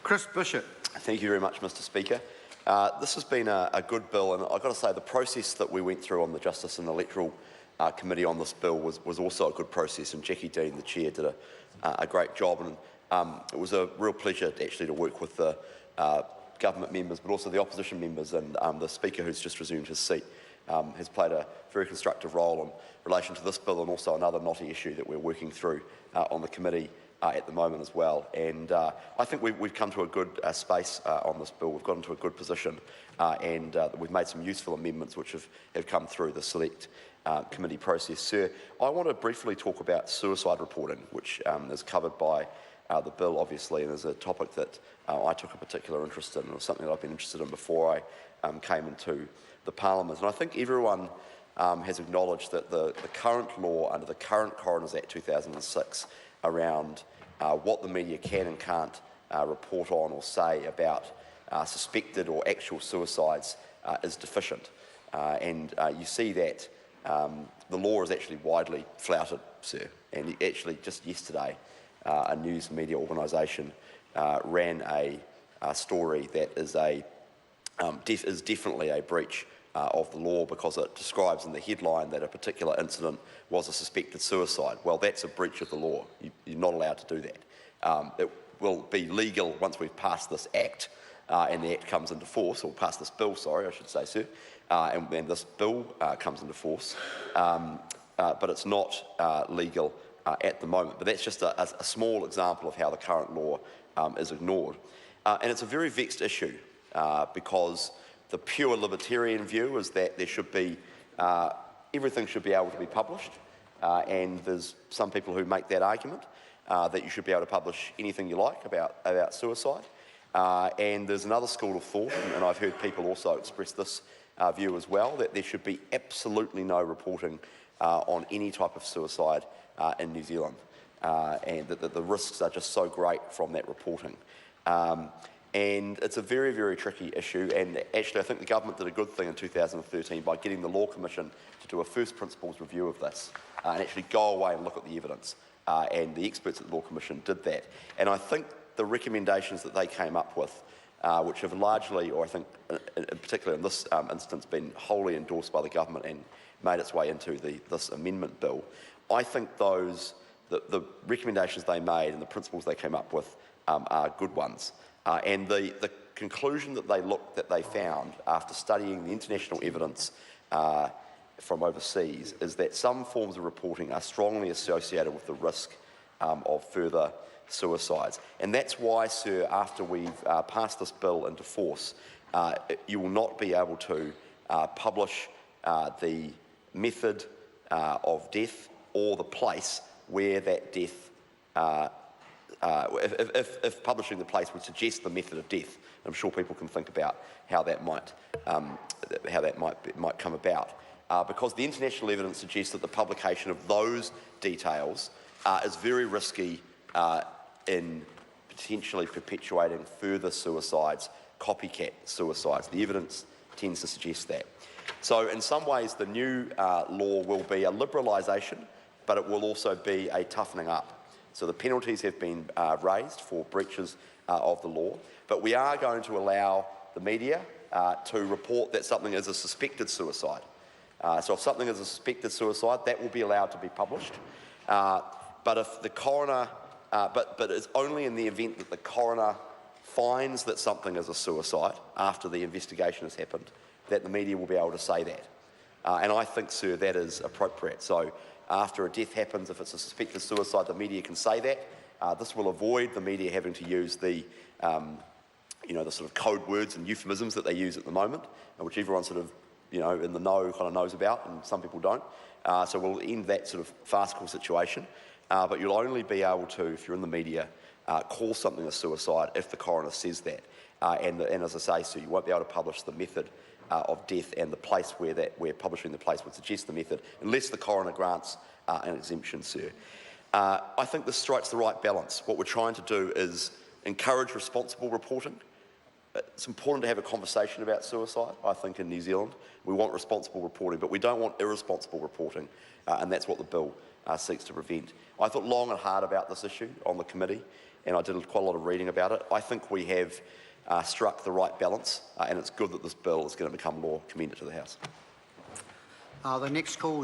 Chris Bishop. Thank you very much, Mr Speaker. This has been a good bill, and I've got to say the process that we went through on the Justice and Electoral Committee on this bill was also a good process, and Jackie Dean, the Chair, did a great job, and it was a real pleasure actually to work with the government members, but also the opposition members, and the Speaker, who's just resumed his seat, has played a very constructive role in relation to this bill and also another knotty issue that we're working through on the committee at the moment as well. And I think we've come to a good space on this bill. We've got into a good position, and we've made some useful amendments which have come through the select committee process. Sir, I want to briefly talk about suicide reporting, which is covered by the bill, obviously, and is a topic that I took a particular interest in, and it was something that I've been interested in before I came into the Parliament. And I think everyone has acknowledged that the current law under the current Coroners Act 2006 around what the media can and can't report on or say about suspected or actual suicides is deficient. And you see that the law is actually widely flouted, sir. And actually just yesterday, a news media organisation ran a story that is definitely a breach of the law, because it describes in the headline that a particular incident was a suspected suicide. Well, that's a breach of the law. You're not allowed to do that. It will be legal once we've passed this Act and the Act comes into force, or passed this bill, sorry, I should say, sir, and this bill comes into force, but it's not legal at the moment. But that's just a small example of how the current law is ignored. And it's a very vexed issue because the pure libertarian view is that there should be, everything should be able to be published, and there's some people who make that argument that you should be able to publish anything you like about suicide. And there's another school of thought, and I've heard people also express this view as well, that there should be absolutely no reporting on any type of suicide in New Zealand, and that the risks are just so great from that reporting. And it's a very, very tricky issue, and actually I think the government did a good thing in 2013 by getting the Law Commission to do a first principles review of this and actually go away and look at the evidence, and the experts at the Law Commission did that. And I think the recommendations that they came up with, which have largely, or I think in particular in this instance, been wholly endorsed by the government and made its way into this amendment bill, I think the recommendations they made and the principles they came up with are good ones. And the conclusion that they found after studying the international evidence from overseas is that some forms of reporting are strongly associated with the risk of further suicides. And that's why, sir, after we've passed this bill into force, you will not be able to publish the method of death or the place where that death if publishing the place would suggest the method of death. I'm sure people can think about how that might come about, because the international evidence suggests that the publication of those details is very risky in potentially perpetuating further suicides, copycat suicides. The evidence tends to suggest that. So in some ways the new law will be a liberalisation, but it will also be a toughening up. So the penalties have been raised for breaches of the law, but we are going to allow the media to report that something is a suspected suicide. So if something is a suspected suicide, that will be allowed to be published. But if the coroner, but it's only in the event that the coroner finds that something is a suicide after the investigation has happened, that the media will be able to say that. And I think, sir, that is appropriate. So after a death happens, if it's a suspected suicide, the media can say that. This will avoid the media having to use the sort of code words and euphemisms that they use at the moment, which everyone sort of, in the know kind of knows about, and some people don't. So we'll end that sort of farcical situation. But you'll only be able to, if you're in the media, call something a suicide if the coroner says that. And as I say, so you won't be able to publish the method of death and the place where publishing the place would suggest the method, unless the coroner grants an exemption, sir. I think this strikes the right balance. What we're trying to do is encourage responsible reporting. It's important to have a conversation about suicide, I think, in New Zealand. We want responsible reporting, but we don't want irresponsible reporting, and that's what the bill seeks to prevent. I thought long and hard about this issue on the committee, and I did quite a lot of reading about it. I think we have struck the right balance, and it's good that this bill is going to become law. Commend it to the House. The next call